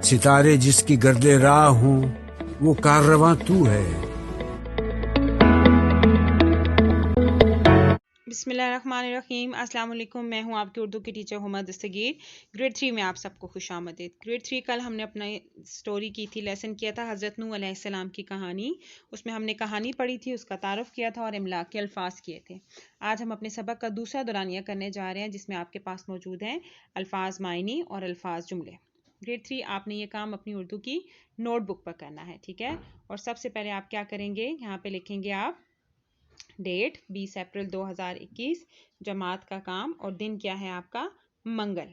ستارے جس کی گرد راہ ہوں وہ کاررواں تو ہے۔ بسم اللہ الرحمن الرحیم۔ السلام علیکم، میں ہوں آپ کی اردو کی ٹیچر ہما دستگیر۔ گریڈ 3 میں آپ سب کو خوش آمدید۔ گریڈ 3 کل ہم نے اپنا سٹوری کی تھی، لیسن کیا تھا حضرت نوح علیہ السلام کی کہانی۔ اس میں ہم نے کہانی پڑھی تھی، اس کا تعارف کیا تھا اور املا کے الفاظ کیے تھے۔ آج ہم اپنے سبق کا دوسرا دورانیہ کرنے جا رہے ہیں، جس میں آپ کے پاس موجود ہیں الفاظ معنی اور الفاظ جملے۔ گریڈ 3 آپ نے یہ کام اپنی اردو کی نوٹ بک پر کرنا ہے، ٹھیک ہے؟ اور سب سے پہلے آپ کیا کریں گے، یہاں پہ لکھیں گے آپ ڈیٹ 20 اپریل 2021، جماعت کا کام اور دن کیا ہے آپ کا منگل۔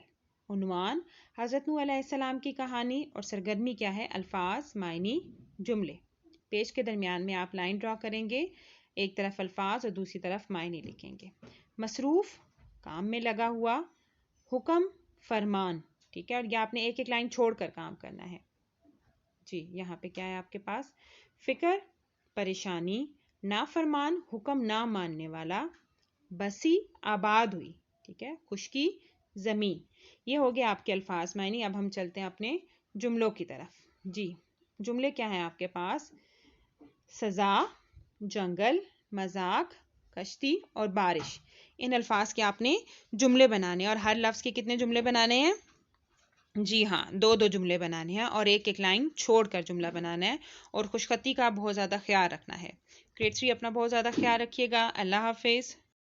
عنوان حضرت نوح علیہ السلام کی کہانی اور سرگرمی کیا ہے الفاظ معنی جملے۔ پیج کے درمیان میں آپ لائن ڈرا کریں گے، ایک طرف الفاظ اور دوسری طرف معنی لکھیں گے۔ مصروف کام میں لگا ہوا، حکم فرمان، ٹھیک ہے؟ اور یہ آپ نے ایک ایک لائن چھوڑ کر کام کرنا ہے جی۔ یہاں پہ کیا ہے آپ کے پاس، فکر پریشانی، نافرمان حکم نہ ماننے والا، بسی آباد ہوئی، ٹھیک ہے؟ خشکی زمین۔ یہ ہو گیا آپ کے الفاظ معنی۔ اب ہم چلتے ہیں اپنے جملوں کی طرف جی۔ جملے کیا ہیں آپ کے پاس، سزا، جنگل، مذاق، کشتی اور بارش۔ ان الفاظ کے آپ نے جملے بنانے، اور ہر لفظ کے کتنے جملے بنانے ہیں؟ جی ہاں، دو جملے بنانے ہیں اور ایک ایک لائن چھوڑ کر جملہ بنانا ہے، اور خوش خطی کا بہت زیادہ خیال رکھنا ہے۔ گریڈ 3 اپنا بہت زیادہ خیال رکھیے گا۔ اللہ حافظ۔